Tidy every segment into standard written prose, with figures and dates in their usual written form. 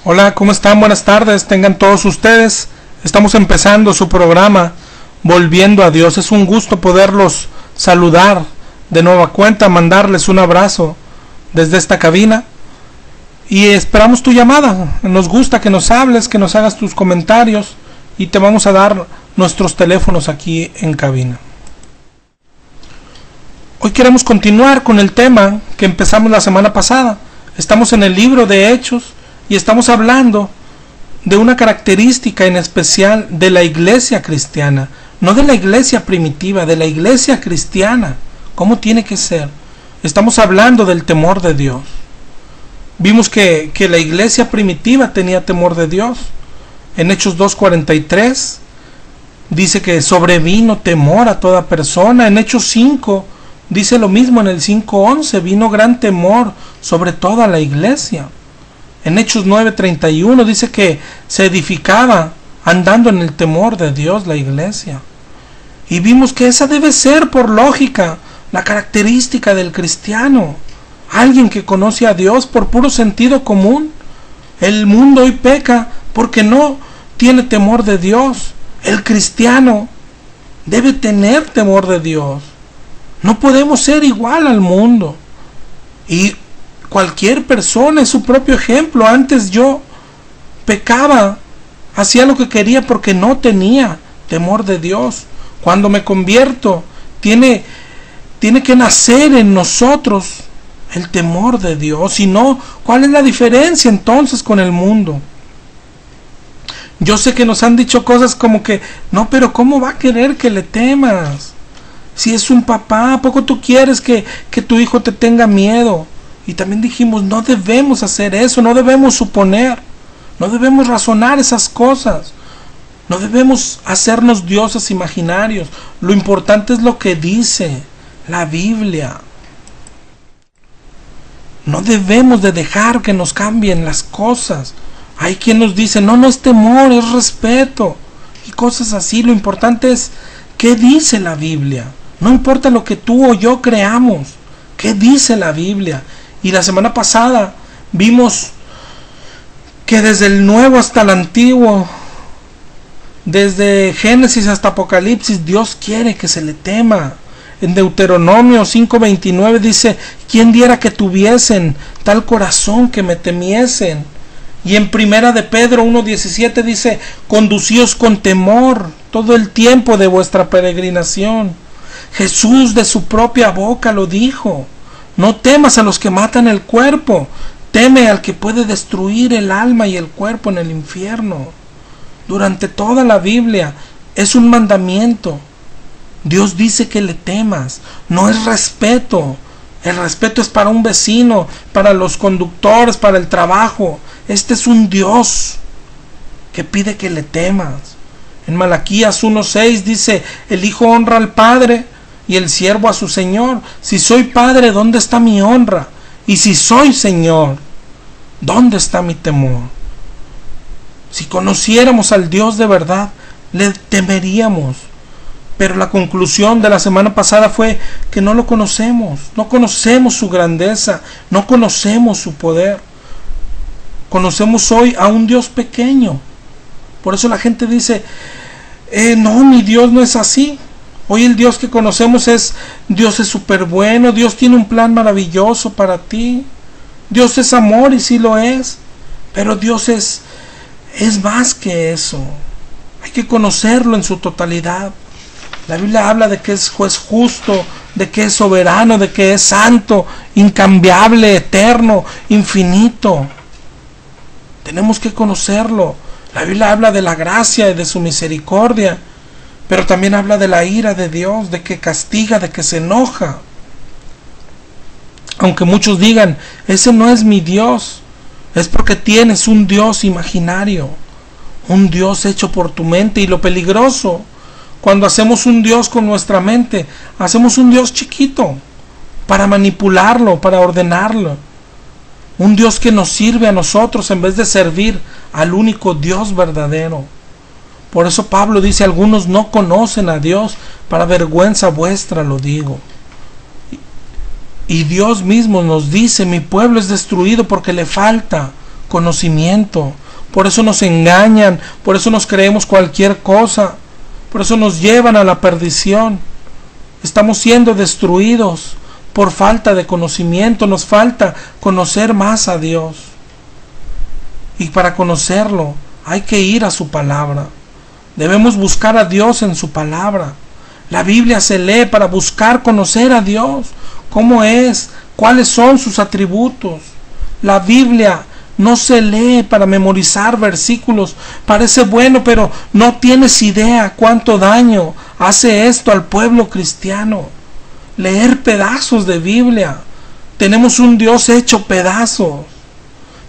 Hola, ¿cómo están? Buenas tardes, tengan todos ustedes. Estamos empezando su programa Volviendo a Dios. Es un gusto poderlos saludar de nueva cuenta, mandarles un abrazo desde esta cabina. Y esperamos tu llamada. Nos gusta que nos hables, que nos hagas tus comentarios y te vamos a dar nuestros teléfonos aquí en cabina. Hoy queremos continuar con el tema que empezamos la semana pasada. Estamos en el libro de Hechos y estamos hablando de una característica en especial de la iglesia cristiana, no de la iglesia primitiva, de la iglesia cristiana. ¿Cómo tiene que ser? Estamos hablando del temor de Dios. Vimos que la iglesia primitiva tenía temor de Dios. En Hechos 2:43 dice que sobrevino temor a toda persona. En Hechos 5 dice lo mismo, en el 5:11 vino gran temor sobre toda la iglesia. En Hechos 9:31 dice que se edificaba andando en el temor de Dios la iglesia. Y vimos que esa debe ser, por lógica, la característica del cristiano. Alguien que conoce a Dios por puro sentido común. El mundo hoy peca porque no tiene temor de Dios. El cristiano debe tener temor de Dios. No podemos ser igual al mundo. Y cualquier persona es su propio ejemplo. Antes yo pecaba, hacía lo que quería porque no tenía temor de Dios. Cuando me convierto, tiene que nacer en nosotros el temor de Dios. Si no, ¿cuál es la diferencia entonces con el mundo? Yo sé que nos han dicho cosas como que, no, pero ¿cómo va a querer que le temas? Si es un papá, ¿a poco tú quieres que tu hijo te tenga miedo? Y también dijimos, no debemos hacer eso, no debemos suponer, no debemos razonar esas cosas, no debemos hacernos dioses imaginarios. Lo importante es lo que dice la Biblia. No debemos de dejar que nos cambien las cosas. Hay quien nos dice, no es temor, es respeto y cosas así. Lo importante es qué dice la Biblia. No importa lo que tú o yo creamos, qué dice la Biblia. Y la semana pasada vimos que desde el Nuevo hasta el Antiguo, desde Génesis hasta Apocalipsis, Dios quiere que se le tema. En Deuteronomio 5:29 dice, ¿quién diera que tuviesen tal corazón que me temiesen? Y en Primera de Pedro 1:17 dice, conducíos con temor todo el tiempo de vuestra peregrinación. Jesús de su propia boca lo dijo. No temas a los que matan el cuerpo, teme al que puede destruir el alma y el cuerpo en el infierno. Durante toda la Biblia es un mandamiento. Dios dice que le temas, no es respeto. El respeto es para un vecino, para los conductores, para el trabajo. Este es un Dios que pide que le temas. En Malaquías 1:6 dice, el hijo honra al padre y el siervo a su señor. Si soy padre, ¿dónde está mi honra? Y si soy señor, ¿dónde está mi temor? Si conociéramos al Dios de verdad, le temeríamos. Pero la conclusión de la semana pasada fue que no lo conocemos. No conocemos su grandeza, no conocemos su poder. Conocemos hoy a un Dios pequeño. Por eso la gente dice, no, mi Dios no es así. Hoy el Dios que conocemos Dios es súper bueno, Dios tiene un plan maravilloso para ti. Dios es amor y sí lo es, pero Dios es más que eso. Hay que conocerlo en su totalidad. La Biblia habla de que es juez justo, de que es soberano, de que es santo, incambiable, eterno, infinito. Tenemos que conocerlo. La Biblia habla de la gracia y de su misericordia, pero también habla de la ira de Dios, de que castiga, de que se enoja. Aunque muchos digan, ese no es mi Dios, es porque tienes un Dios imaginario, un Dios hecho por tu mente. Y lo peligroso, cuando hacemos un Dios con nuestra mente, hacemos un Dios chiquito para manipularlo, para ordenarlo. Un Dios que nos sirve a nosotros en vez de servir al único Dios verdadero. Por eso Pablo dice, algunos no conocen a Dios, para vergüenza vuestra lo digo. Y Dios mismo nos dice, mi pueblo es destruido porque le falta conocimiento. Por eso nos engañan, por eso nos creemos cualquier cosa, por eso nos llevan a la perdición. Estamos siendo destruidos por falta de conocimiento, nos falta conocer más a Dios. Y para conocerlo hay que ir a su palabra. Debemos buscar a Dios en su palabra. La Biblia se lee para buscar conocer a Dios, cómo es, cuáles son sus atributos. La Biblia no se lee para memorizar versículos. Parece bueno, pero no tienes idea cuánto daño hace esto al pueblo cristiano. Leer pedazos de Biblia. Tenemos un Dios hecho pedazos.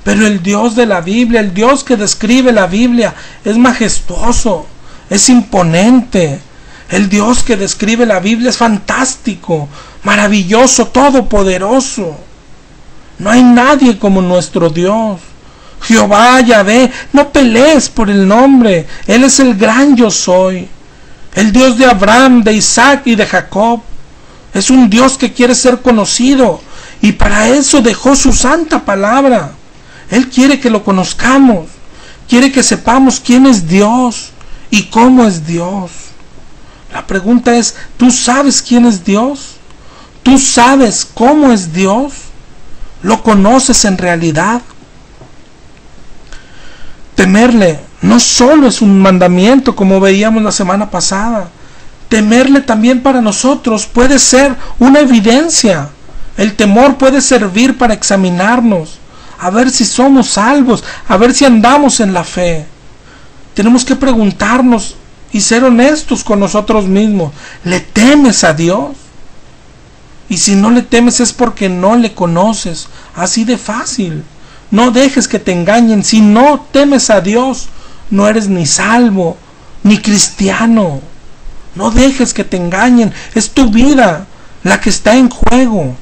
Pero el Dios de la Biblia, el Dios que describe la Biblia, es majestuoso, es imponente. El Dios que describe la Biblia es fantástico, maravilloso, todopoderoso. No hay nadie como nuestro Dios. Jehová, Yahvé, no pelees por el nombre. Él es el gran yo soy. El Dios de Abraham, de Isaac y de Jacob. Es un Dios que quiere ser conocido. Y para eso dejó su santa palabra. Él quiere que lo conozcamos. Quiere que sepamos quién es Dios y cómo es Dios. La pregunta es, ¿tú sabes quién es Dios? ¿Tú sabes cómo es Dios? ¿Lo conoces en realidad? Temerle no solo es un mandamiento, como veíamos la semana pasada. Temerle también para nosotros puede ser una evidencia. El temor puede servir para examinarnos, a ver si somos salvos, a ver si andamos en la fe. Tenemos que preguntarnos y ser honestos con nosotros mismos. ¿Le temes a Dios? Y si no le temes es porque no le conoces. Así de fácil. No dejes que te engañen. Si no temes a Dios, no eres ni salvo, ni cristiano. No dejes que te engañen. Es tu vida la que está en juego.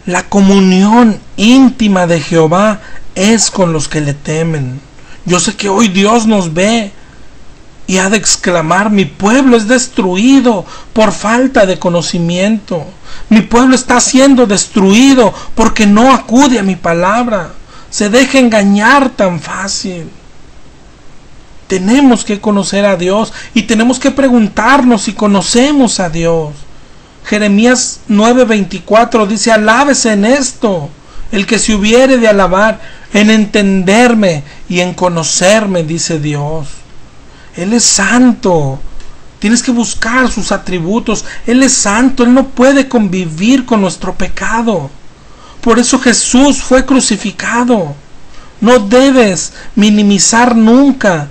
La comunión íntima de Jehová es con los que le temen. Yo sé que hoy Dios nos ve y ha de exclamar: mi pueblo es destruido por falta de conocimiento. Mi pueblo está siendo destruido porque no acude a mi palabra. Se deja engañar tan fácil. Tenemos que conocer a Dios y tenemos que preguntarnos si conocemos a Dios. Jeremías 9:24 dice: alábese en esto el que se hubiere de alabar, en entenderme y en conocerme, dice Dios. Él es santo. Tienes que buscar sus atributos. Él es santo. Él no puede convivir con nuestro pecado. Por eso Jesús fue crucificado. No debes minimizar nunca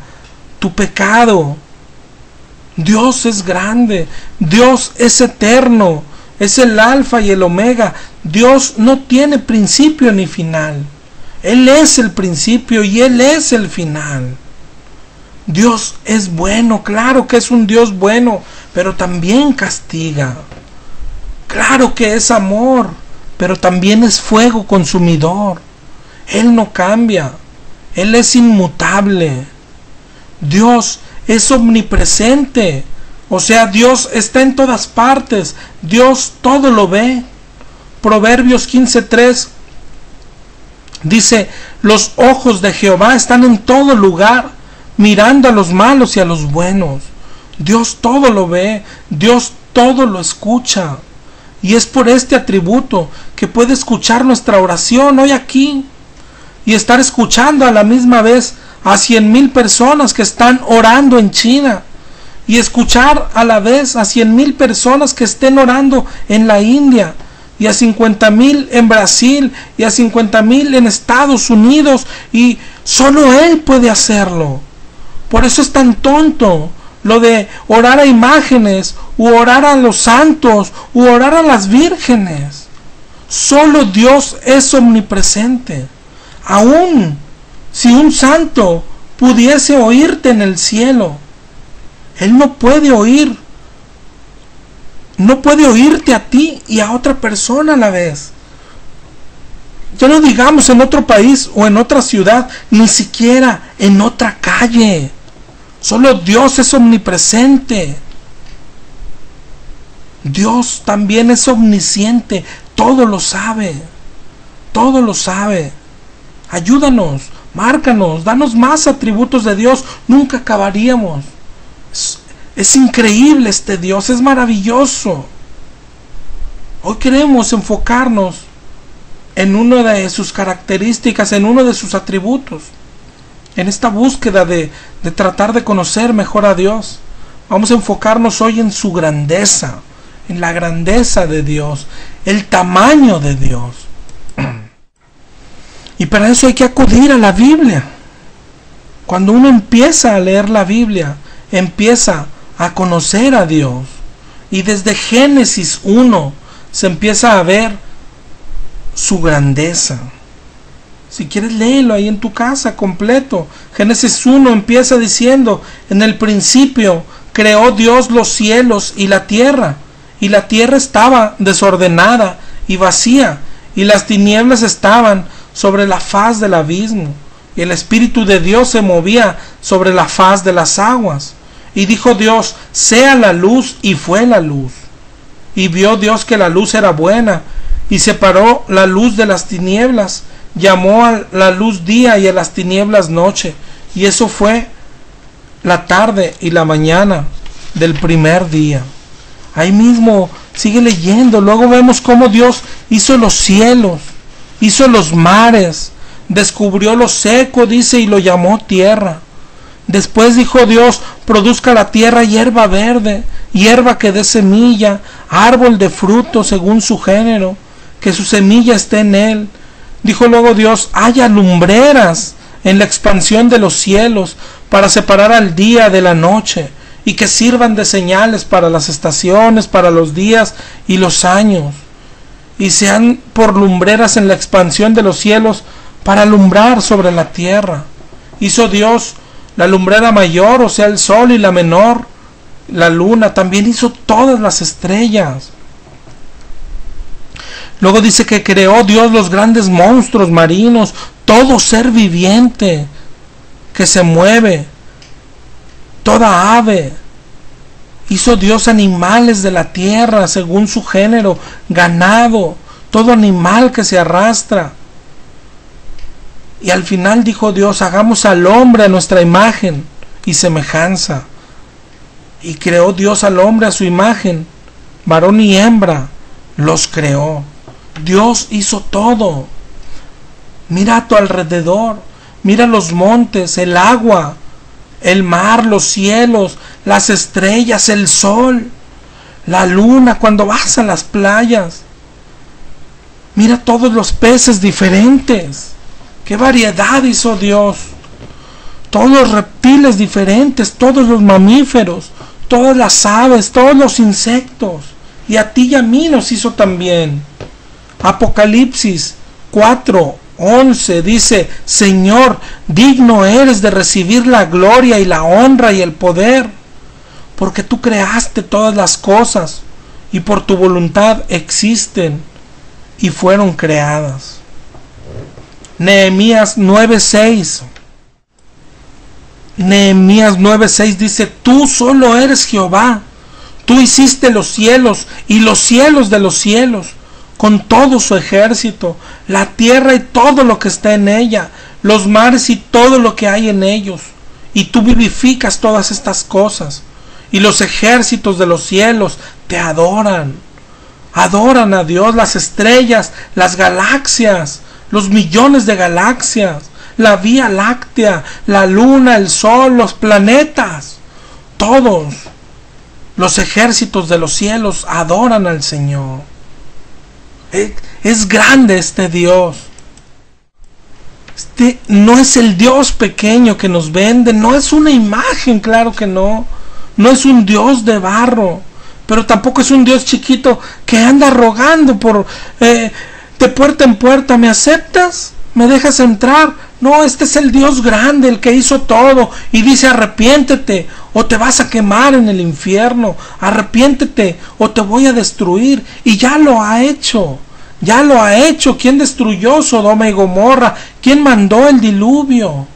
tu pecado. Dios es grande. Dios es eterno. Es el alfa y el omega. Dios no tiene principio ni final. Él es el principio y Él es el final. Dios es bueno, claro que es un Dios bueno, pero también castiga. Claro que es amor, pero también es fuego consumidor. Él no cambia, Él es inmutable. Dios es omnipresente, o sea, Dios está en todas partes, Dios todo lo ve. Proverbios 15:3 dice: los ojos de Jehová están en todo lugar, mirando a los malos y a los buenos. Dios todo lo ve, Dios todo lo escucha. Y es por este atributo que puede escuchar nuestra oración hoy aquí y estar escuchando a la misma vez a 100,000 personas que están orando en China, y escuchar a la vez a 100,000 personas que estén orando en la India, y a 50,000 en Brasil, y a 50,000 en Estados Unidos, y solo Él puede hacerlo. Por eso es tan tonto lo de orar a imágenes, u orar a los santos, u orar a las vírgenes. Solo Dios es omnipresente. Aún si un santo pudiese oírte en el cielo, Él no puede oír. No puede oírte a ti y a otra persona a la vez. Ya no digamos en otro país o en otra ciudad, ni siquiera en otra calle. Solo Dios es omnipresente. Dios también es omnisciente, todo lo sabe. todo lo sabe. Ayúdanos, márcanos, danos más atributos de Dios, nunca acabaríamos. Es increíble este Dios, es maravilloso. Hoy queremos enfocarnos en una de sus características, en uno de sus atributos. En esta búsqueda de tratar de conocer mejor a Dios, vamos a enfocarnos hoy en su grandeza, en la grandeza de Dios, el tamaño de Dios. Y para eso hay que acudir a la Biblia. Cuando uno empieza a leer la Biblia, empieza a conocer a Dios. Y desde Génesis 1 se empieza a ver su grandeza. Si quieres, léelo ahí en tu casa completo. Génesis 1 empieza diciendo: en el principio creó Dios los cielos y la tierra estaba desordenada y vacía, y las tinieblas estaban sobre la faz del abismo, y el Espíritu de Dios se movía sobre la faz de las aguas. Y dijo Dios: sea la luz, y fue la luz. Y vio Dios que la luz era buena, y separó la luz de las tinieblas, llamó a la luz día y a las tinieblas noche. Y eso fue la tarde y la mañana del primer día. Ahí mismo sigue leyendo. Luego vemos cómo Dios hizo los cielos, hizo los mares, descubrió lo seco, dice, y lo llamó tierra. Después dijo Dios: produzca la tierra hierba verde, hierba que dé semilla, árbol de fruto según su género, que su semilla esté en él. Dijo luego Dios: haya lumbreras en la expansión de los cielos, para separar al día de la noche, y que sirvan de señales para las estaciones, para los días y los años, y sean por lumbreras en la expansión de los cielos, para alumbrar sobre la tierra. Hizo Dios la lumbrera mayor, o sea el sol, y la menor, la luna. También hizo todas las estrellas. Luego dice que creó Dios los grandes monstruos marinos, todo ser viviente que se mueve, toda ave. Hizo Dios animales de la tierra según su género, ganado, todo animal que se arrastra. Y al final dijo Dios: hagamos al hombre a nuestra imagen y semejanza. Y creó Dios al hombre a su imagen, varón y hembra los creó. Dios hizo todo. Mira a tu alrededor, mira los montes, el agua, el mar, los cielos, las estrellas, el sol, la luna, cuando vas a las playas. Mira todos los peces diferentes. ¡Qué variedad hizo Dios! Todos los reptiles diferentes, todos los mamíferos, todas las aves, todos los insectos. Y a ti y a mí nos hizo también. Apocalipsis 4:11 dice: Señor, digno eres de recibir la gloria y la honra y el poder, porque tú creaste todas las cosas, y por tu voluntad existen y fueron creadas. Nehemías 9:6. Nehemías 9:6 dice: tú solo eres Jehová, tú hiciste los cielos y los cielos de los cielos, con todo su ejército, la tierra y todo lo que está en ella, los mares y todo lo que hay en ellos, y tú vivificas todas estas cosas, y los ejércitos de los cielos te adoran. Adoran a Dios, las estrellas, las galaxias, los millones de galaxias, la Vía Láctea, la luna, el sol, los planetas, todos los ejércitos de los cielos adoran al Señor. Es grande este Dios. Este no es el Dios pequeño que nos vende, no es una imagen, claro que no. No es un Dios de barro, pero tampoco es un Dios chiquito que anda rogando por de puerta en puerta: ¿me aceptas? ¿Me dejas entrar? No, este es el Dios grande, el que hizo todo, y dice: arrepiéntete o te vas a quemar en el infierno, arrepiéntete o te voy a destruir. Y ya lo ha hecho, ya lo ha hecho. ¿Quién destruyó Sodoma y Gomorra? ¿Quién mandó el diluvio?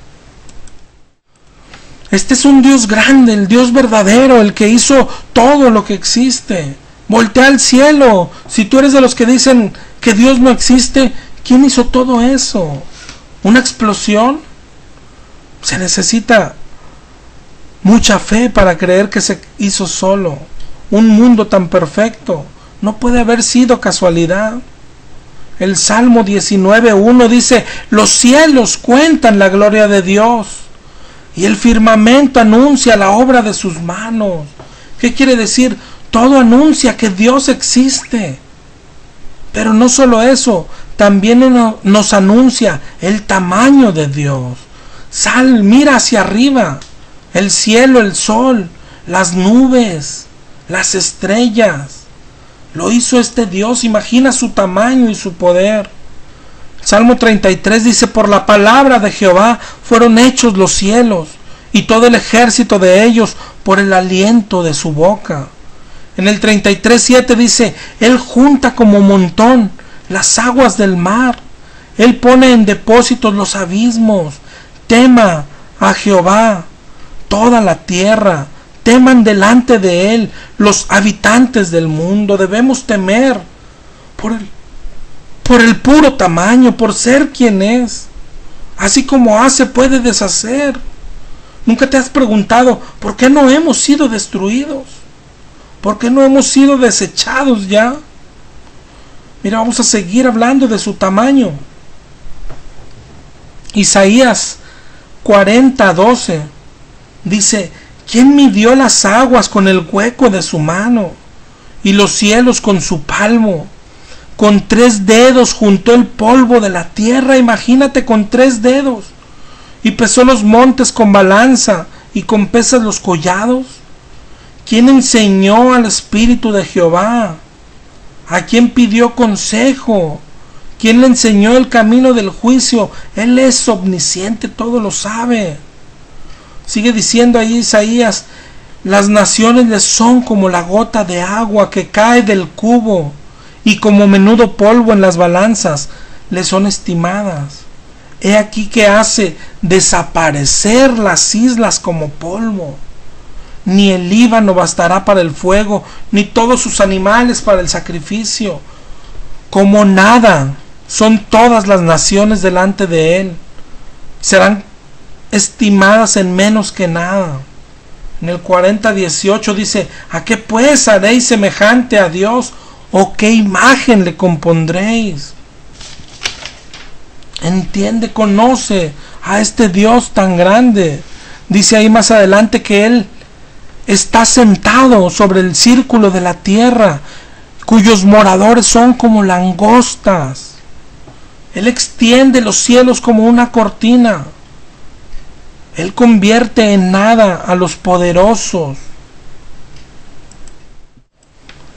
Este es un Dios grande, el Dios verdadero, el que hizo todo lo que existe. Voltea al cielo. Si tú eres de los que dicen que Dios no existe, ¿Quién hizo todo eso? ¿Una explosión? Se necesita mucha fe para creer que se hizo solo. Un mundo tan perfecto no puede haber sido casualidad. El Salmo 19:1 dice: los cielos cuentan la gloria de Dios y el firmamento anuncia la obra de sus manos. ¿Qué quiere decir? Todo anuncia que Dios existe. Pero no solo eso, también nos anuncia el tamaño de Dios. Mira hacia arriba, el cielo, el sol, las nubes, las estrellas. Lo hizo este Dios, imagina su tamaño y su poder. Salmo 33 dice: por la palabra de Jehová fueron hechos los cielos, y todo el ejército de ellos por el aliento de su boca. En el 33:7 dice: Él junta como montón las aguas del mar, Él pone en depósitos los abismos. Tema a Jehová toda la tierra, teman delante de Él los habitantes del mundo. Debemos temer por el puro tamaño, por ser quien es. Así como hace, puede deshacer. ¿Nunca te has preguntado por qué no hemos sido destruidos? ¿Por qué no hemos sido desechados ya? Mira, vamos a seguir hablando de su tamaño. Isaías 40:12 dice: ¿quién midió las aguas con el hueco de su mano y los cielos con su palmo? Con 3 dedos juntó el polvo de la tierra. Imagínate, con 3 dedos. Y pesó los montes con balanza y con pesas los collados. ¿Quién enseñó al Espíritu de Jehová? ¿A quién pidió consejo? ¿Quién le enseñó el camino del juicio? Él es omnisciente, todo lo sabe. Sigue diciendo ahí Isaías: las naciones les son como la gota de agua que cae del cubo, y como menudo polvo en las balanzas les son estimadas. He aquí que hace desaparecer las islas como polvo. Ni el Líbano bastará para el fuego, ni todos sus animales para el sacrificio. Como nada son todas las naciones delante de Él. Serán estimadas en menos que nada. En el 40:18 dice: ¿a qué pues haréis semejante a Dios? ¿O qué imagen le compondréis? Entiende, conoce a este Dios tan grande. Dice ahí más adelante que Él está sentado sobre el círculo de la tierra, cuyos moradores son como langostas. Él extiende los cielos como una cortina. Él convierte en nada a los poderosos.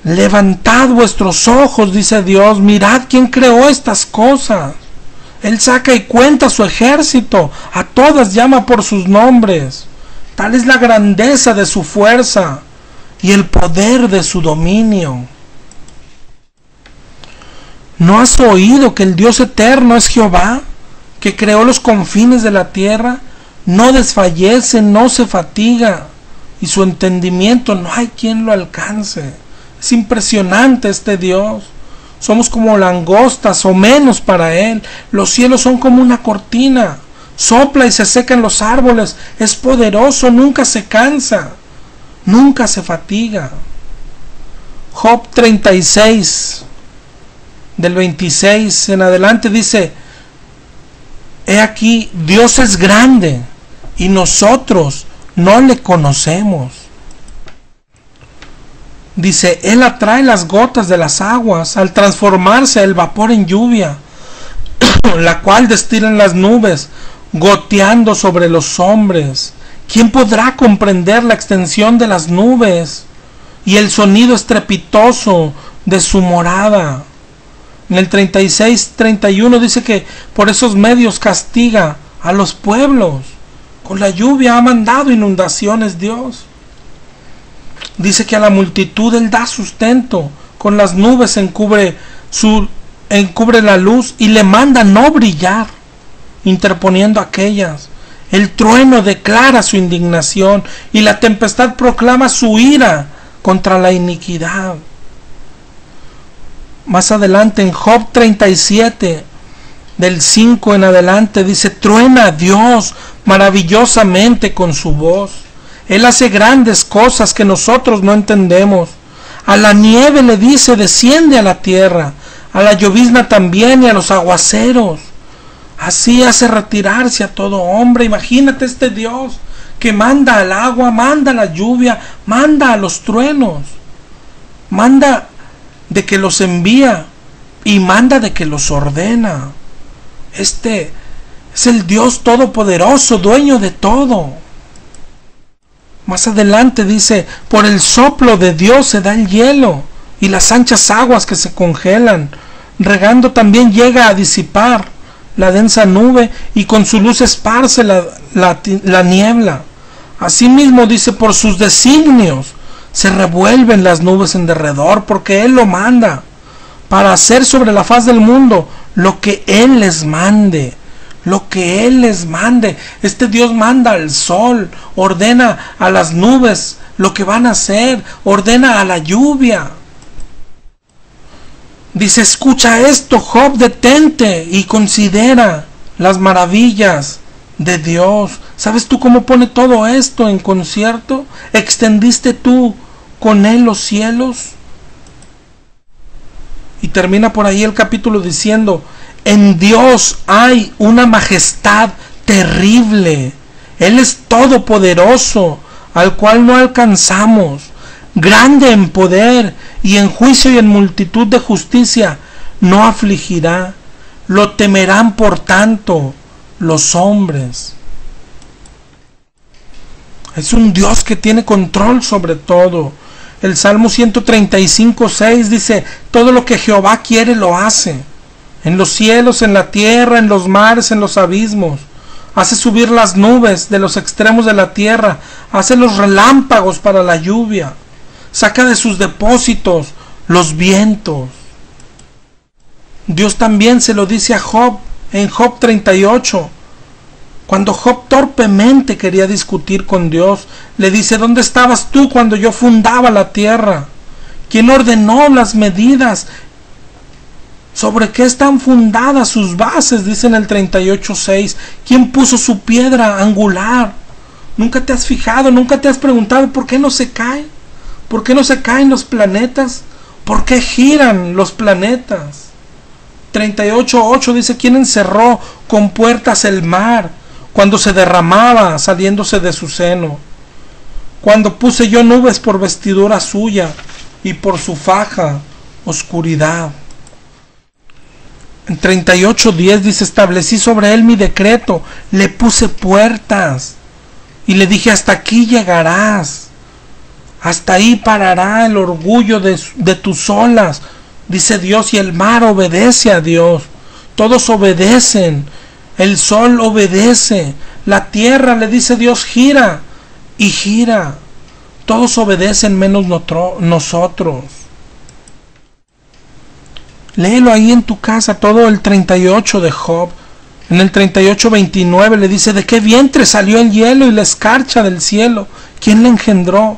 Levantad vuestros ojos, dice Dios, mirad quién creó estas cosas. Él saca y cuenta su ejército, a todas llama por sus nombres. Tal es la grandeza de su fuerza y el poder de su dominio. ¿No has oído que el Dios eterno es Jehová, que creó los confines de la tierra? No desfallece, no se fatiga, y su entendimiento no hay quien lo alcance. Es impresionante este Dios. Somos como langostas o menos para Él. Los cielos son como una cortina. Sopla y se secan los árboles. Es poderoso, nunca se cansa, nunca se fatiga. Job 36, del 26 en adelante dice: he aquí, Dios es grande y nosotros no le conocemos. Dice: Él atrae las gotas de las aguas al transformarse el vapor en lluvia, la cual destilan las nubes, goteando sobre los hombres. ¿Quién podrá comprender la extensión de las nubes y el sonido estrepitoso de su morada? En el 36-31 dice que por esos medios castiga a los pueblos. Con la lluvia ha mandado inundaciones Dios. Dice que a la multitud Él da sustento. Con las nubes encubre la luz y le manda no brillar, interponiendo aquellas. El trueno declara su indignación y la tempestad proclama su ira contra la iniquidad. Más adelante en Job 37 del 5 en adelante, dice: truena a Dios maravillosamente con su voz. Él hace grandes cosas que nosotros no entendemos. A la nieve le dice: desciende a la tierra, a la llovizna también y a los aguaceros. Así hace retirarse a todo hombre. Imagínate este Dios que manda al agua, manda la lluvia, manda a los truenos, manda de que los envía y manda de que los ordena. Este es el Dios todopoderoso, dueño de todo. Más adelante dice: por el soplo de Dios se da el hielo y las anchas aguas que se congelan. Regando también llega a disipar la densa nube y con su luz esparce la niebla. Asimismo dice: por sus designios se revuelven las nubes en derredor, porque Él lo manda para hacer sobre la faz del mundo lo que Él les mande. Lo que Él les mande. Este Dios manda al sol, ordena a las nubes lo que van a hacer, ordena a la lluvia. Dice: escucha esto, Job, detente y considera las maravillas de Dios. ¿Sabes tú cómo pone todo esto en concierto? ¿Extendiste tú con Él los cielos? Y termina por ahí el capítulo diciendo: en Dios hay una majestad terrible. Él es todopoderoso, al cual no alcanzamos, grande en poder y en juicio y en multitud de justicia, no afligirá. Lo temerán por tanto los hombres. Es un Dios que tiene control sobre todo. El Salmo 135:6 dice: todo lo que Jehová quiere lo hace. En los cielos, en la tierra, en los mares, en los abismos. Hace subir las nubes de los extremos de la tierra. Hace los relámpagos para la lluvia. Saca de sus depósitos los vientos. Dios también se lo dice a Job en Job 38. Cuando Job torpemente quería discutir con Dios, le dice: ¿dónde estabas tú cuando yo fundaba la tierra? ¿Quién ordenó las medidas? ¿Sobre qué están fundadas sus bases? Dice en el 38:6. ¿Quién puso su piedra angular? ¿Nunca te has fijado, nunca te has preguntado por qué no se caen? ¿Por qué no se caen los planetas? ¿Por qué giran los planetas? 38:8 dice: ¿quién encerró con puertas el mar cuando se derramaba saliéndose de su seno? Cuando puse yo nubes por vestidura suya y por su faja oscuridad. En 38:10 dice: establecí sobre él mi decreto, le puse puertas y le dije: hasta aquí llegarás, hasta ahí parará el orgullo de tus olas, dice Dios. Y el mar obedece a Dios, todos obedecen, el sol obedece, la tierra, le dice Dios, gira y gira, todos obedecen menos nosotros. Léelo ahí en tu casa, todo el 38 de Job. En el 38:29 le dice: ¿de qué vientre salió el hielo y la escarcha del cielo? ¿Quién le engendró?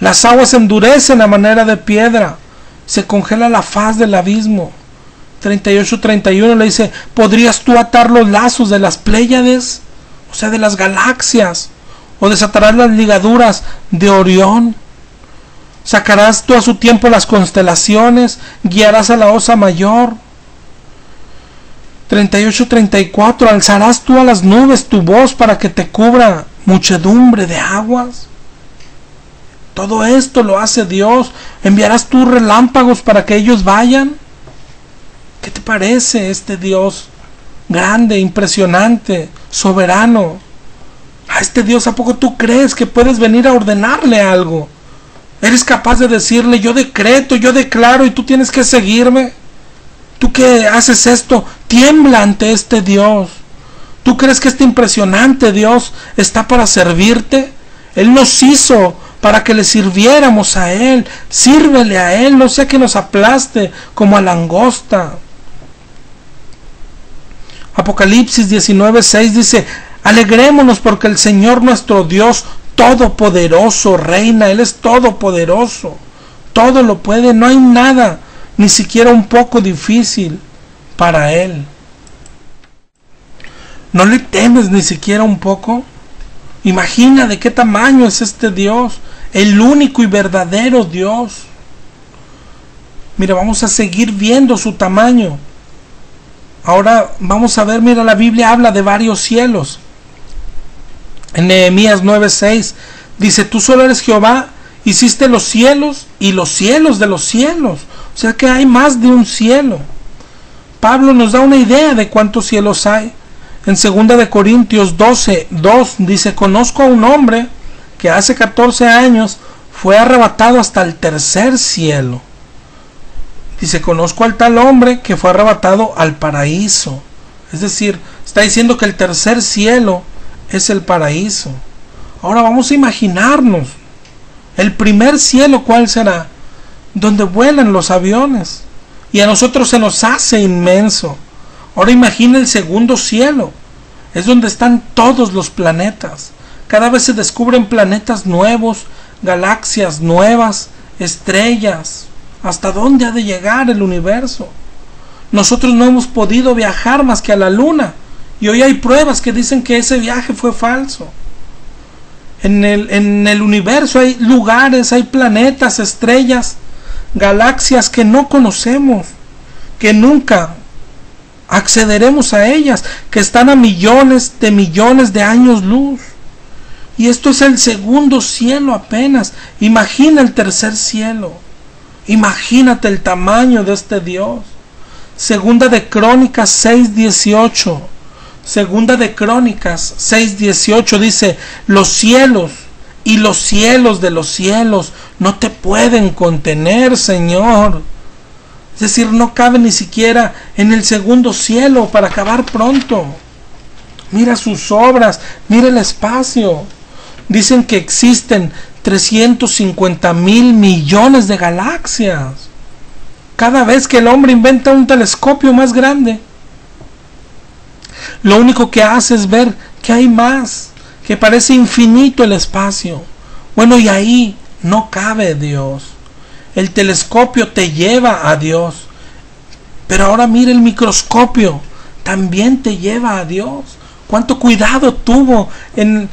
Las aguas se endurecen a manera de piedra, se congela la faz del abismo. 38:31 le dice: ¿podrías tú atar los lazos de las Pléyades? O sea, de las galaxias. ¿O desatarás las ligaduras de Orión? ¿Sacarás tú a su tiempo las constelaciones? ¿Guiarás a la osa mayor? 38:34 ¿alzarás tú a las nubes tu voz para que te cubra muchedumbre de aguas? Todo esto lo hace Dios. ¿Enviarás tú relámpagos para que ellos vayan? ¿Qué te parece este Dios grande, impresionante, soberano? A este Dios, ¿a poco tú crees que puedes venir a ordenarle algo? ¿Eres capaz de decirle: yo decreto, yo declaro y tú tienes que seguirme? ¿Tú que haces esto? Tiembla ante este Dios. ¿Tú crees que este impresionante Dios está para servirte? Él nos hizo para que le sirviéramos a Él. Sírvele a Él, no sea que nos aplaste como a langosta. Apocalipsis 19:6 dice: alegrémonos porque el Señor nuestro Dios todopoderoso reina. Él es todopoderoso, todo lo puede, no hay nada, ni siquiera un poco difícil para Él. ¿No le temes ni siquiera un poco? Imagina de qué tamaño es este Dios, el único y verdadero Dios. Mira, vamos a seguir viendo su tamaño. Ahora vamos a ver, mira, la Biblia habla de varios cielos. En Nehemías 9:6 dice: tú solo eres Jehová, hiciste los cielos y los cielos de los cielos. O sea que hay más de un cielo. Pablo nos da una idea de cuántos cielos hay. En 2 de Corintios 12:2 dice: conozco a un hombre que hace 14 años fue arrebatado hasta el tercer cielo. Dice: conozco al tal hombre que fue arrebatado al paraíso. Es decir, está diciendo que el tercer cielo es el paraíso. Ahora vamos a imaginarnos el primer cielo, ¿cuál será? Donde vuelan los aviones, y a nosotros se nos hace inmenso. Ahora imagina el segundo cielo, es donde están todos los planetas. Cada vez se descubren planetas nuevos, galaxias nuevas, estrellas. ¿Hasta dónde ha de llegar el universo? Nosotros no hemos podido viajar más que a la luna, y hoy hay pruebas que dicen que ese viaje fue falso. En el universo hay lugares, hay planetas, estrellas, galaxias que no conocemos, que nunca accederemos a ellas, que están a millones de años luz. Y esto es el segundo cielo apenas. Imagina el tercer cielo. Imagínate el tamaño de este Dios. Segunda de Crónicas 6:18. Segunda de Crónicas 6:18 dice: los cielos y los cielos de los cielos no te pueden contener, Señor. Es decir, no cabe ni siquiera en el segundo cielo para acabar pronto. Mira sus obras, mira el espacio. Dicen que existen 350,000 millones de galaxias. Cada vez que el hombre inventa un telescopio más grande, lo único que hace es ver que hay más, que parece infinito el espacio. Bueno, y ahí no cabe Dios. El telescopio te lleva a Dios. Pero ahora mira, el microscopio también te lleva a Dios. Cuánto cuidado tuvo en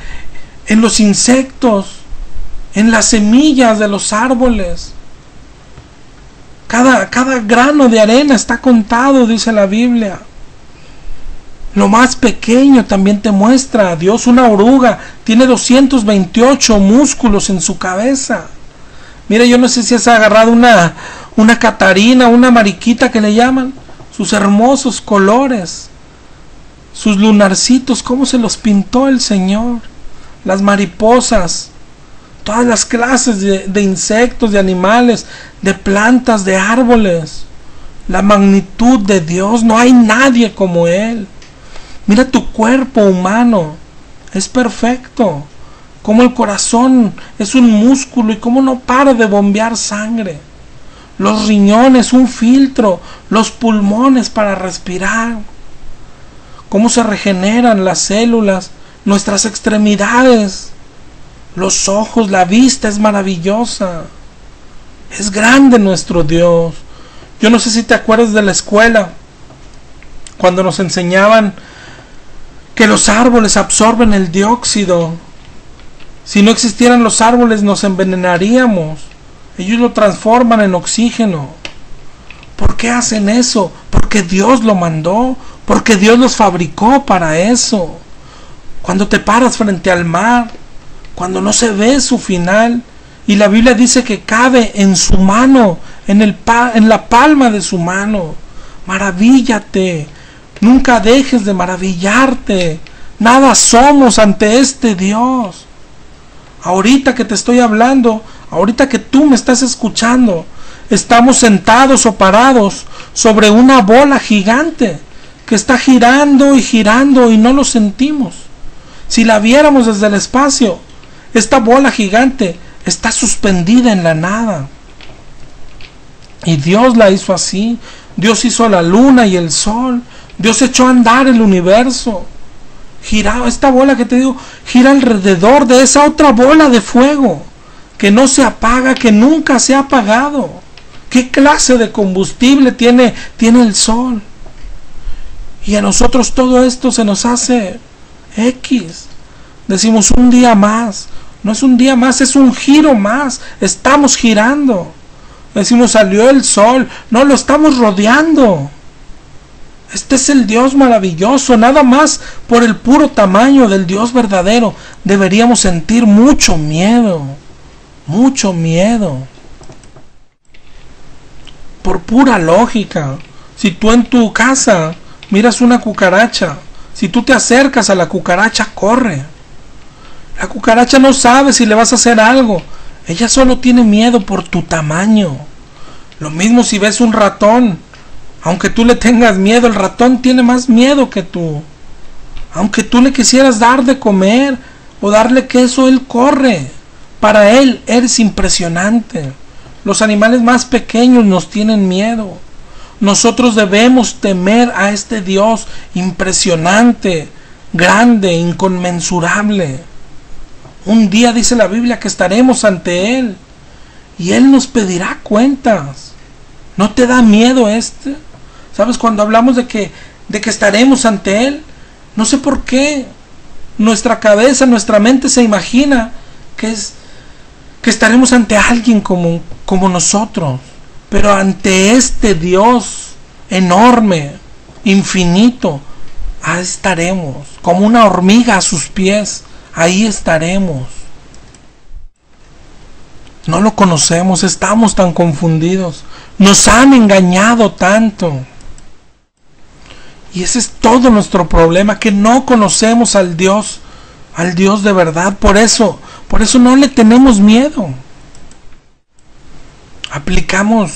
los insectos, en las semillas de los árboles. Cada grano de arena está contado, dice la Biblia. Lo más pequeño también te muestra a Dios. Una oruga tiene 228 músculos en su cabeza. Mira, yo no sé si has agarrado una catarina, una mariquita que le llaman. Sus hermosos colores, sus lunarcitos, cómo se los pintó el Señor. Las mariposas, todas las clases de insectos, de animales, de plantas, de árboles. La magnitud de Dios, no hay nadie como Él. Mira tu cuerpo humano, es perfecto. Como el corazón es un músculo y cómo no para de bombear sangre. Los riñones, un filtro. Los pulmones para respirar. Cómo se regeneran las células, nuestras extremidades. Los ojos, la vista es maravillosa. Es grande nuestro Dios. Yo no sé si te acuerdas de la escuela, cuando nos enseñaban que los árboles absorben el dióxido. Si no existieran los árboles nos envenenaríamos. Ellos lo transforman en oxígeno. ¿Por qué hacen eso? Porque Dios lo mandó, porque Dios los fabricó para eso. Cuando te paras frente al mar, cuando no se ve su final, y la Biblia dice que cabe en su mano, en la palma de su mano. Maravíllate. Nunca dejes de maravillarte. Nada somos ante este Dios. Ahorita que te estoy hablando, ahorita que tú me estás escuchando, estamos sentados o parados sobre una bola gigante que está girando y no lo sentimos. Si la viéramos desde el espacio, esta bola gigante está suspendida en la nada. Y Dios la hizo así. Dios hizo la luna y el sol. Dios echó a andar el universo. Gira, esta bola que te digo, gira alrededor de esa otra bola de fuego que no se apaga, que nunca se ha apagado. ¿Qué clase de combustible tiene el sol? Y a nosotros todo esto se nos hace X. Decimos un día más. No es un día más, es un giro más. Estamos girando. Decimos salió el sol. No, lo estamos rodeando. Este es el Dios maravilloso. Nada más por el puro tamaño del Dios verdadero deberíamos sentir mucho miedo. Mucho miedo. Por pura lógica. Si tú en tu casa miras una cucaracha, si tú te acercas a la cucaracha, corre. La cucaracha no sabe si le vas a hacer algo. Ella solo tiene miedo por tu tamaño. Lo mismo si ves un ratón. Aunque tú le tengas miedo, el ratón tiene más miedo que tú. Aunque tú le quisieras dar de comer o darle queso, él corre. Para él eres impresionante. Los animales más pequeños nos tienen miedo. Nosotros debemos temer a este Dios impresionante, grande, inconmensurable. Un día dice la Biblia que estaremos ante Él y Él nos pedirá cuentas. ¿No te da miedo este? ¿Sabes? Cuando hablamos de que estaremos ante Él, no sé por qué nuestra cabeza, nuestra mente se imagina que estaremos ante alguien como nosotros. Pero ante este Dios enorme, infinito, ahí estaremos, como una hormiga a sus pies, ahí estaremos. No lo conocemos, estamos tan confundidos, nos han engañado tanto. Y ese es todo nuestro problema, que no conocemos al Dios de verdad. Por eso no le tenemos miedo. Aplicamos,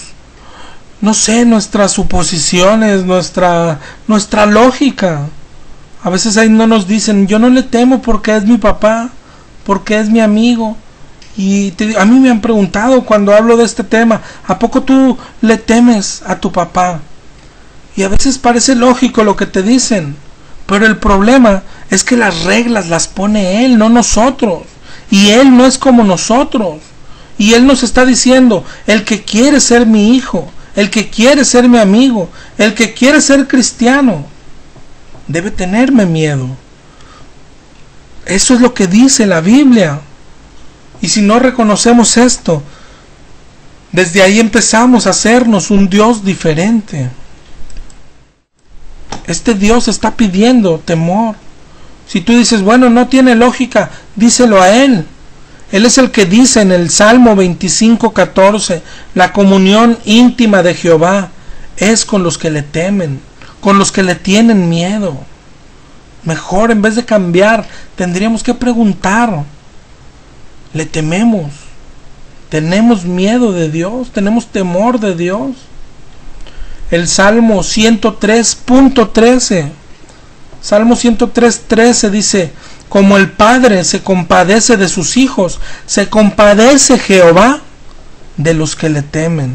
no sé, nuestras suposiciones, nuestra lógica. A veces ahí no nos dicen, yo no le temo porque es mi papá, porque es mi amigo. Y a mí me han preguntado cuando hablo de este tema, ¿a poco tú le temes a tu papá? Y a veces parece lógico lo que te dicen, pero el problema es que las reglas las pone él, no nosotros. Y él no es como nosotros. Y Él nos está diciendo, el que quiere ser mi hijo, el que quiere ser mi amigo, el que quiere ser cristiano, debe tenerme miedo. Eso es lo que dice la Biblia. Y si no reconocemos esto, desde ahí empezamos a hacernos un Dios diferente. Este Dios está pidiendo temor. Si tú dices, bueno, no tiene lógica, díselo a Él. Él es el que dice en el Salmo 25:14, la comunión íntima de Jehová es con los que le temen, con los que le tienen miedo. Mejor, en vez de cambiar, tendríamos que preguntar, ¿le tememos? ¿Tenemos miedo de Dios? ¿Tenemos temor de Dios? El Salmo 103.13, Salmo 103.13 dice, como el Padre se compadece de sus hijos, se compadece Jehová de los que le temen.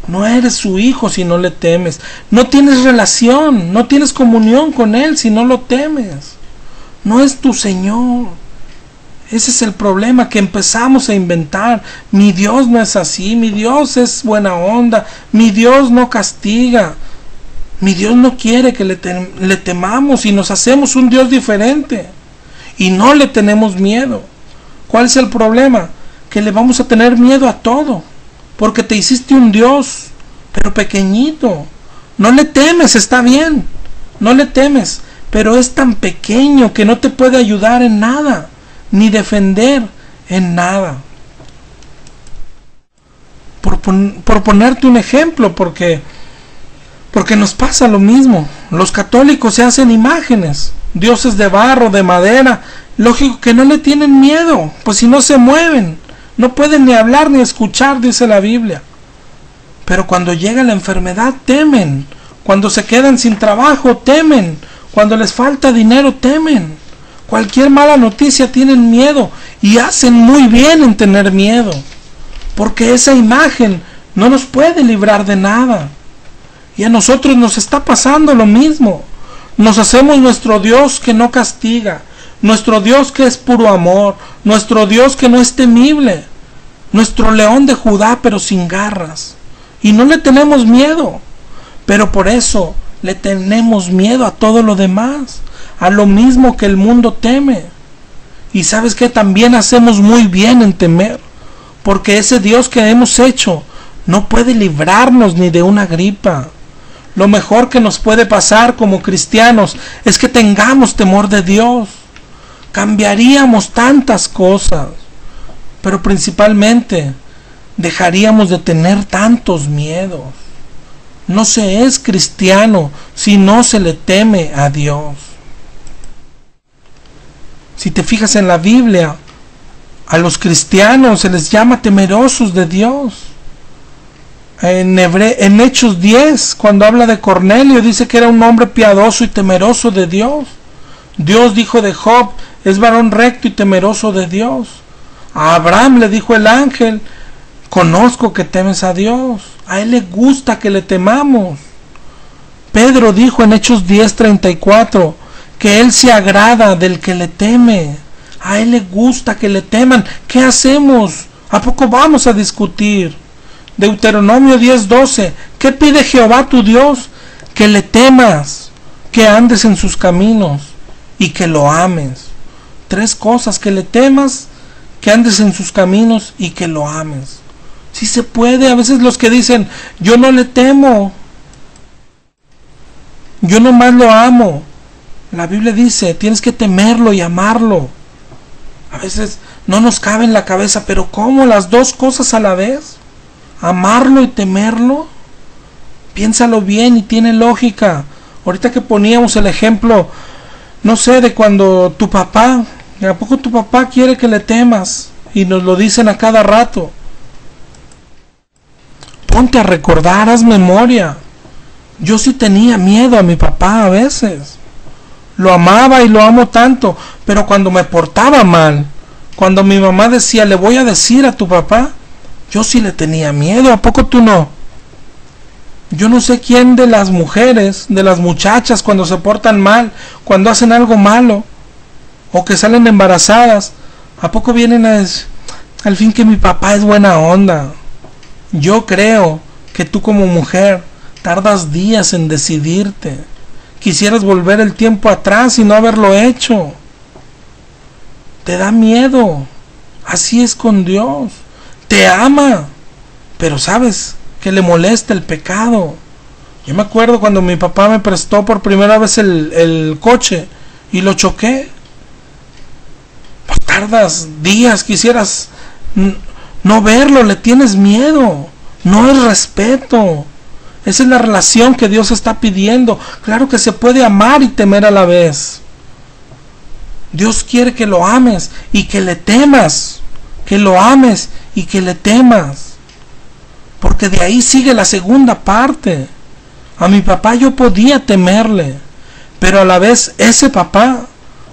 No eres su hijo si no le temes. No tienes relación, no tienes comunión con Él si no lo temes. No es tu Señor. Ese es el problema, que empezamos a inventar. Mi Dios no es así, mi Dios es buena onda, mi Dios no castiga. Mi Dios no quiere que le temamos y nos hacemos un Dios diferente. Y no le tenemos miedo. ¿Cuál es el problema? Que le vamos a tener miedo a todo. Porque te hiciste un Dios, pero pequeñito. No le temes, está bien. No le temes. Pero es tan pequeño que no te puede ayudar en nada. Ni defender en nada. Por ponerte un ejemplo, porque nos pasa lo mismo. Los católicos se hacen imágenes. Dioses de barro, de madera. Lógico que no le tienen miedo, pues si no se mueven, no pueden ni hablar ni escuchar, dice la Biblia. Pero cuando llega la enfermedad, temen. Cuando se quedan sin trabajo, temen. Cuando les falta dinero, temen. Cualquier mala noticia tienen miedo, y hacen muy bien en tener miedo, porque esa imagen no nos puede librar de nada. Y a nosotros nos está pasando lo mismo. Nos hacemos nuestro Dios que no castiga, nuestro Dios que es puro amor, nuestro Dios que no es temible, nuestro león de Judá pero sin garras. Y no le tenemos miedo, pero por eso le tenemos miedo a todo lo demás, a lo mismo que el mundo teme. Y sabes que también hacemos muy bien en temer, porque ese Dios que hemos hecho no puede librarnos ni de una gripa. Lo mejor que nos puede pasar como cristianos es que tengamos temor de Dios. Cambiaríamos tantas cosas, pero principalmente dejaríamos de tener tantos miedos. No se es cristiano si no se le teme a Dios. Si te fijas en la Biblia, a los cristianos se les llama temerosos de Dios. En Hechos 10, cuando habla de Cornelio, dice que era un hombre piadoso y temeroso de Dios. Dios dijo de Job, es varón recto y temeroso de Dios. A Abraham le dijo el ángel, conozco que temes a Dios. A él le gusta que le temamos. Pedro dijo en Hechos 10:34 que él se agrada del que le teme. A él le gusta que le teman. ¿Qué hacemos? ¿A poco vamos a discutir? Deuteronomio 10:12. ¿Qué pide Jehová tu Dios? Que le temas, que andes en sus caminos y que lo ames. 3 cosas: que le temas, que andes en sus caminos y que lo ames. Si se puede. A veces los que dicen, yo no le temo, yo nomás lo amo. La Biblia dice, tienes que temerlo y amarlo. A veces no nos cabe en la cabeza, pero ¿cómo las 2 cosas a la vez? Amarlo y temerlo. Piénsalo bien y tiene lógica. Ahorita que poníamos el ejemplo, no sé, de cuando tu papá, ¿a poco tu papá quiere que le temas? Y nos lo dicen a cada rato. Ponte a recordar, haz memoria. Yo sí tenía miedo a mi papá a veces. Lo amaba y lo amo tanto, pero cuando me portaba mal, cuando mi mamá decía, le voy a decir a tu papá, yo sí le tenía miedo. ¿A poco tú no? Yo no sé quién de las mujeres, de las muchachas, cuando se portan mal, cuando hacen algo malo, o que salen embarazadas, ¿a poco vienen a decir, al fin que mi papá es buena onda? Yo creo que tú como mujer tardas días en decidirte. Quisieras volver el tiempo atrás y no haberlo hecho. Te da miedo. Así es con Dios. Te ama, pero sabes que le molesta el pecado. Yo me acuerdo cuando mi papá me prestó por primera vez el coche y lo choqué. Pues tardas días, quisieras no verlo, le tienes miedo. No es respeto. Esa es la relación que Dios está pidiendo. Claro que se puede amar y temer a la vez. Dios quiere que lo ames y que le temas. Que lo ames y que le temas. Porque de ahí sigue la segunda parte. A mi papá yo podía temerle, pero a la vez ese papá,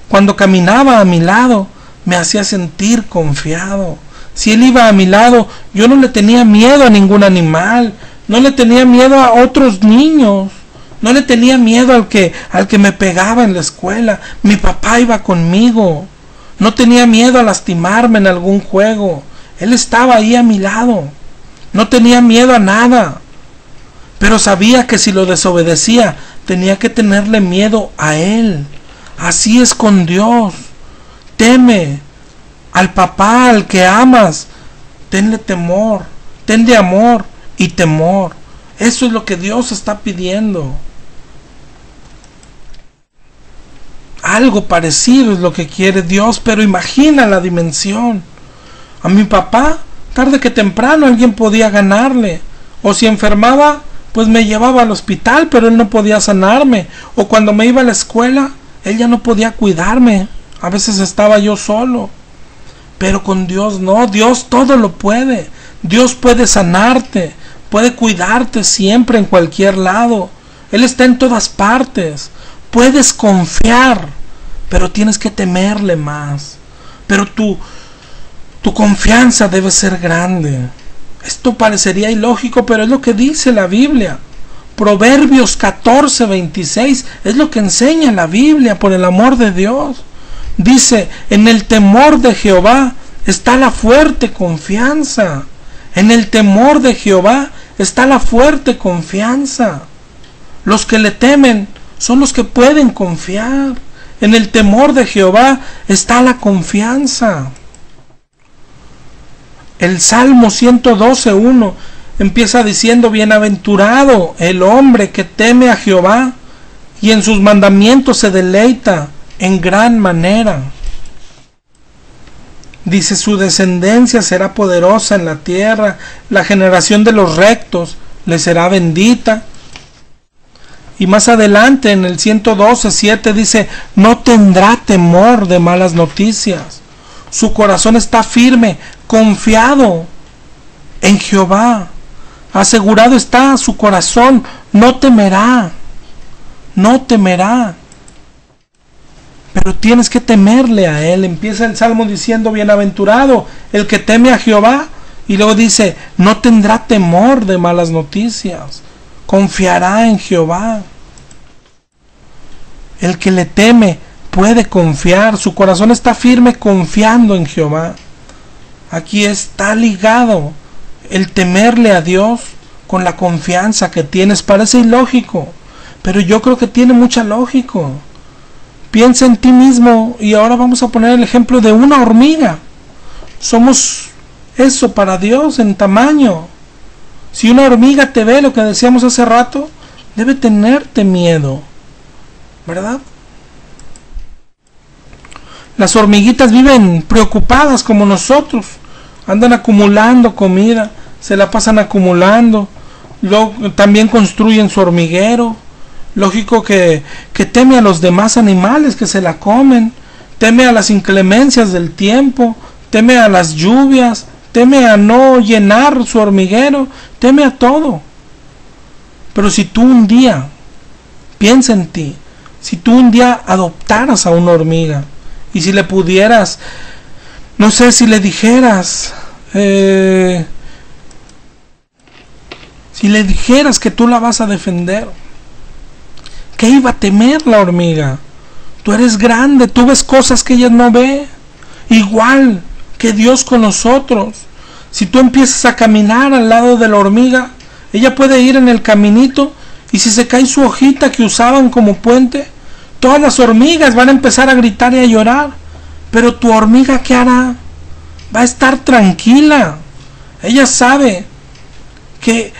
cuando caminaba a mi lado, me hacía sentir confiado. Si él iba a mi lado, yo no le tenía miedo a ningún animal. No le tenía miedo a otros niños. No le tenía miedo al que me pegaba en la escuela. Mi papá iba conmigo. No tenía miedo a lastimarme en algún juego. Él estaba ahí a mi lado. No tenía miedo a nada. Pero sabía que si lo desobedecía, tenía que tenerle miedo a él. Así es con Dios. Teme al papá, al que amas. Tenle temor. Tenle amor y temor. Eso es lo que Dios está pidiendo. Algo parecido es lo que quiere Dios, pero imagina la dimensión. A mi papá, tarde que temprano alguien podía ganarle. O si enfermaba, pues me llevaba al hospital, pero él no podía sanarme. O cuando me iba a la escuela, él ya no podía cuidarme. A veces estaba yo solo. Pero con Dios no. Dios todo lo puede. Dios puede sanarte. Puede cuidarte siempre en cualquier lado. Él está en todas partes. Puedes confiar, pero tienes que temerle más. Pero tu confianza debe ser grande. Esto parecería ilógico, pero es lo que dice la Biblia. Proverbios 14:26 es lo que enseña la Biblia, por el amor de Dios. Dice, en el temor de Jehová está la fuerte confianza. En el temor de Jehová está la fuerte confianza. Los que le temen son los que pueden confiar. En el temor de Jehová está la confianza. El Salmo 112:1 empieza diciendo: bienaventurado el hombre que teme a Jehová y en sus mandamientos se deleita en gran manera. Dice: su descendencia será poderosa en la tierra, la generación de los rectos le será bendita. Y más adelante en el 112:7 dice: no tendrá temor de malas noticias. Su corazón está firme, confiado en Jehová. Asegurado está su corazón, no temerá. No temerá. Pero tienes que temerle a Él. Empieza el Salmo diciendo: bienaventurado el que teme a Jehová. Y luego dice: no tendrá temor de malas noticias. Confiará en Jehová. El que le teme puede confiar. Su corazón está firme confiando en Jehová. Aquí está ligado el temerle a Dios con la confianza que tienes. Parece ilógico, pero yo creo que tiene mucha lógica. Piensa en ti mismo, y ahora vamos a poner el ejemplo de una hormiga. Somos eso para Dios en tamaño. Si una hormiga te ve, lo que decíamos hace rato, debe tenerte miedo, ¿verdad? Las hormiguitas viven preocupadas como nosotros. Andan acumulando comida, se la pasan acumulando. Luego también construyen su hormiguero. Lógico que teme a los demás animales que se la comen. Teme a las inclemencias del tiempo. Teme a las lluvias. Teme a no llenar su hormiguero. Teme a todo. Pero si tú un día, piensa en ti, si tú un día adoptaras a una hormiga, y si le pudieras, no sé, si le dijeras, si le dijeras que tú la vas a defender, ¿qué iba a temer la hormiga? Tú eres grande, tú ves cosas que ella no ve, igual que Dios con nosotros. Si tú empiezas a caminar al lado de la hormiga, ella puede ir en el caminito, y si se cae su hojita que usaban como puente, todas las hormigas van a empezar a gritar y a llorar. Pero tu hormiga, ¿qué hará? Va a estar tranquila. Ella sabe que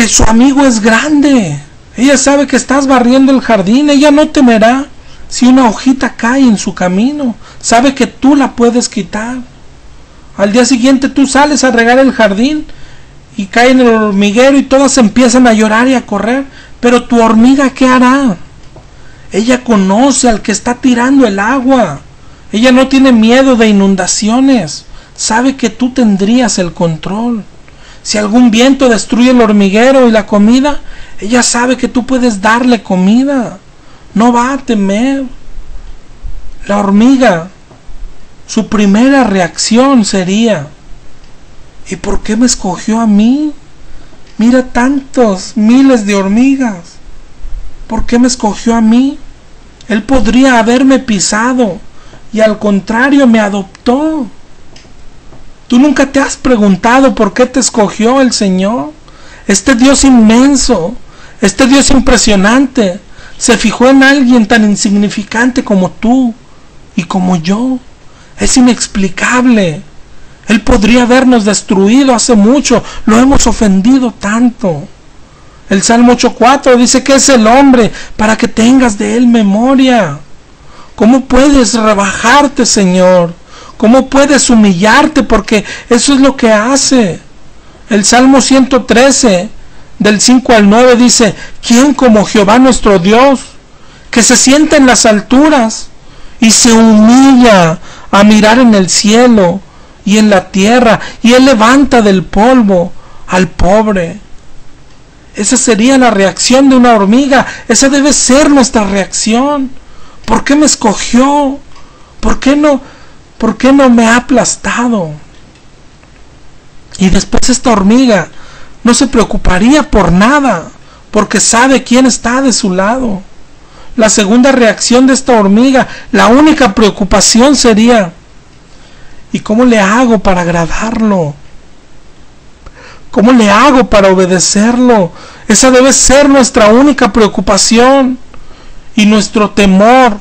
su amigo es grande. Ella sabe que estás barriendo el jardín. Ella no temerá si una hojita cae en su camino. Sabe que tú la puedes quitar. Al día siguiente tú sales a regar el jardín y cae en el hormiguero y todas empiezan a llorar y a correr. Pero tu hormiga, ¿qué hará? Ella conoce al que está tirando el agua. Ella no tiene miedo de inundaciones. Sabe que tú tendrías el control. Si algún viento destruye el hormiguero y la comida, ella sabe que tú puedes darle comida. No va a temer. La hormiga, su primera reacción sería: ¿y por qué me escogió a mí? Mira tantos miles de hormigas. ¿Por qué me escogió a mí? Él podría haberme pisado y al contrario me adoptó. ¿Tú nunca te has preguntado por qué te escogió el Señor? Este Dios inmenso, este Dios impresionante, se fijó en alguien tan insignificante como tú y como yo. Es inexplicable. Él podría habernos destruido hace mucho, lo hemos ofendido tanto. El Salmo 8:4 dice que es el hombre para que tengas de él memoria. ¿Cómo puedes rebajarte, Señor? ¿Cómo puedes humillarte? Porque eso es lo que hace. El Salmo 113, del 5 al 9 dice: ¿quién como Jehová nuestro Dios, que se sienta en las alturas y se humilla a mirar en el cielo y en la tierra, y él levanta del polvo al pobre? Esa sería la reacción de una hormiga. Esa debe ser nuestra reacción. ¿Por qué me escogió? ¿Por qué no me ha aplastado? Y después esta hormiga no se preocuparía por nada, porque sabe quién está de su lado. La segunda reacción de esta hormiga, la única preocupación sería: ¿y cómo le hago para agradarlo? ¿Cómo le hago para obedecerlo? Esa debe ser nuestra única preocupación y nuestro temor,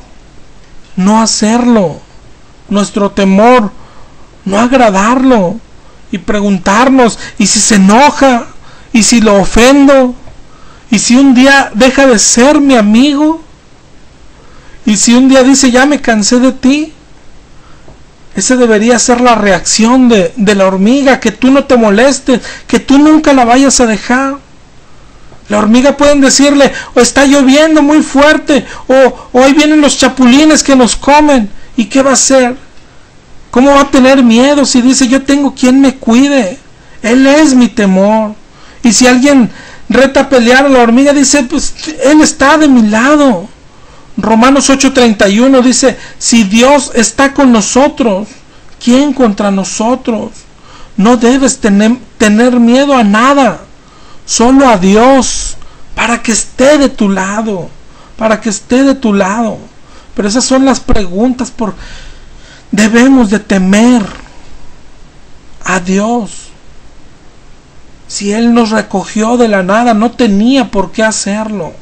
no hacerlo, nuestro temor, no agradarlo, y preguntarnos, ¿y si se enoja? ¿Y si lo ofendo? ¿Y si un día deja de ser mi amigo? ¿Y si un día dice, ya me cansé de ti? Esa debería ser la reacción de la hormiga, que tú no te molestes, que tú nunca la vayas a dejar. La hormiga pueden decirle, o está lloviendo muy fuerte, o hoy vienen los chapulines que nos comen. ¿Y qué va a hacer? ¿Cómo va a tener miedo si dice, yo tengo quien me cuide? Él es mi temor. Y si alguien reta a pelear a la hormiga, dice, pues Él está de mi lado. Romanos 8:31 dice, si Dios está con nosotros, ¿quién contra nosotros? No debes tener miedo a nada, solo a Dios, para que esté de tu lado, para que esté de tu lado. Pero esas son las preguntas. Debemos de temer a Dios. Si Él nos recogió de la nada, no tenía por qué hacerlo.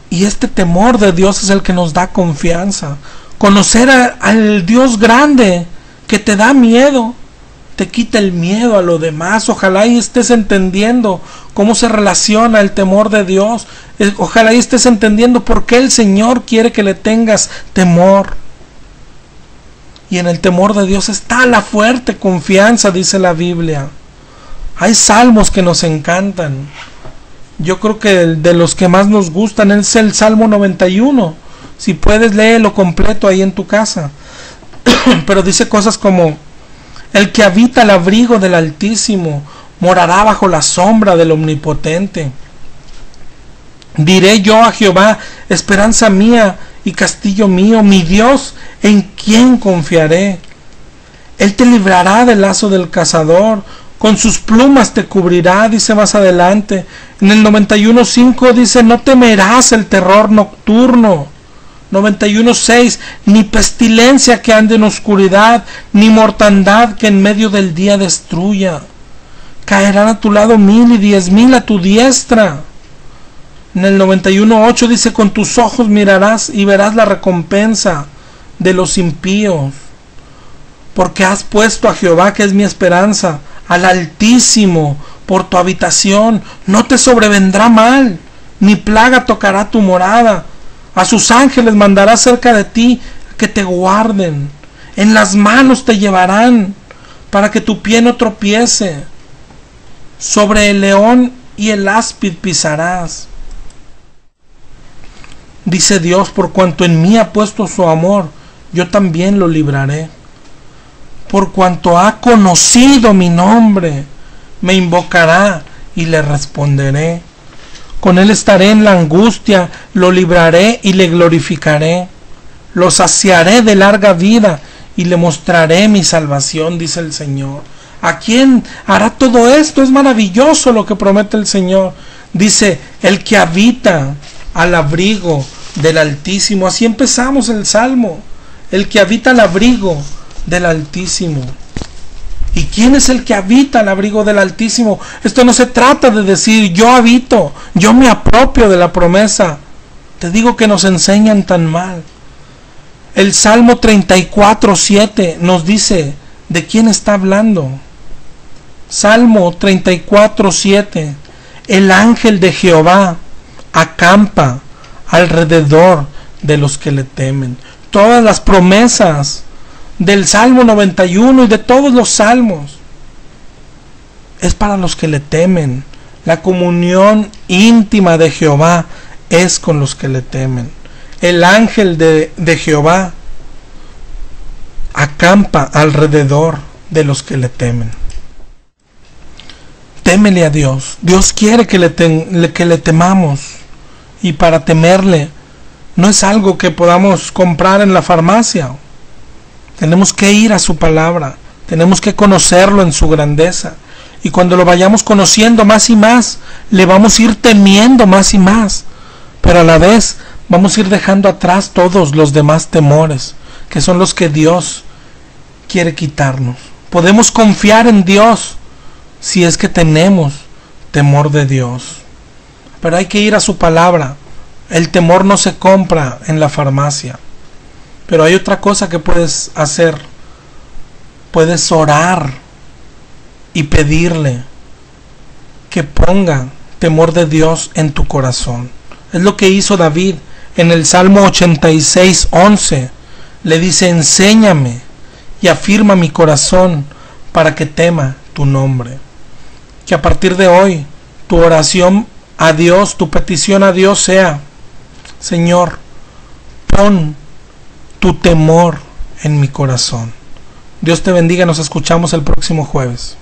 Y este temor de Dios es el que nos da confianza. Conocer al Dios grande que te da miedo, te quita el miedo a lo demás. Ojalá y estés entendiendo cómo se relaciona el temor de Dios. Ojalá y estés entendiendo por qué el Señor quiere que le tengas temor. Y en el temor de Dios está la fuerte confianza, dice la Biblia. Hay salmos que nos encantan. Yo creo que de los que más nos gustan es el Salmo 91. Si puedes, léelo completo ahí en tu casa. Pero dice cosas como: el que habita al abrigo del Altísimo morará bajo la sombra del Omnipotente. Diré yo a Jehová, esperanza mía y castillo mío, mi Dios, en quien confiaré. Él te librará del lazo del cazador, con sus plumas te cubrirá, dice más adelante. En el 91:5 dice, no temerás el terror nocturno. 91:6, ni pestilencia que ande en oscuridad, ni mortandad que en medio del día destruya. Caerán a tu lado 1000 y 10,000 a tu diestra. En el 91:8 dice, con tus ojos mirarás y verás la recompensa de los impíos. Porque has puesto a Jehová, que es mi esperanza, al Altísimo por tu habitación. No te sobrevendrá mal, ni plaga tocará tu morada. A sus ángeles mandará cerca de ti que te guarden. En las manos te llevarán, para que tu pie no tropiece. Sobre el león y el áspid pisarás. Dice Dios, por cuanto en mí ha puesto su amor, yo también lo libraré. Por cuanto ha conocido mi nombre, me invocará y le responderé. Con él estaré en la angustia, lo libraré y le glorificaré. Lo saciaré de larga vida y le mostraré mi salvación, dice el Señor. ¿A quién hará todo esto? Es maravilloso lo que promete el Señor. Dice, el que habita al abrigo del Altísimo. Así empezamos el Salmo. El que habita al abrigo del Altísimo. ¿Y quién es el que habita al abrigo del Altísimo? Esto no se trata de decir yo habito, yo me apropio de la promesa. Te digo que nos enseñan tan mal. El Salmo 34:7 nos dice de quién está hablando. Salmo 34:7. El ángel de Jehová acampa alrededor de los que le temen. Todas las promesas del Salmo 91 y de todos los salmos es para los que le temen. La comunión íntima de Jehová es con los que le temen. El ángel de Jehová acampa alrededor de los que le temen. Témele a Dios. Dios quiere que le temamos, y para temerle no es algo que podamos comprar en la farmacia. Tenemos que ir a su palabra, tenemos que conocerlo en su grandeza, y cuando lo vayamos conociendo más y más, le vamos a ir temiendo más y más, pero a la vez vamos a ir dejando atrás todos los demás temores, que son los que Dios quiere quitarnos. Podemos confiar en Dios si es que tenemos temor de Dios. Pero hay que ir a su palabra. El temor no se compra en la farmacia. Pero hay otra cosa que puedes hacer. Puedes orar y pedirle que ponga temor de Dios en tu corazón. Es lo que hizo David en el Salmo 86:11. Le dice: enséñame y afirma mi corazón para que tema tu nombre. Que a partir de hoy tu oración a Dios, tu petición a Dios sea: Señor, pon tu temor en mi corazón. Dios te bendiga, nos escuchamos el próximo jueves.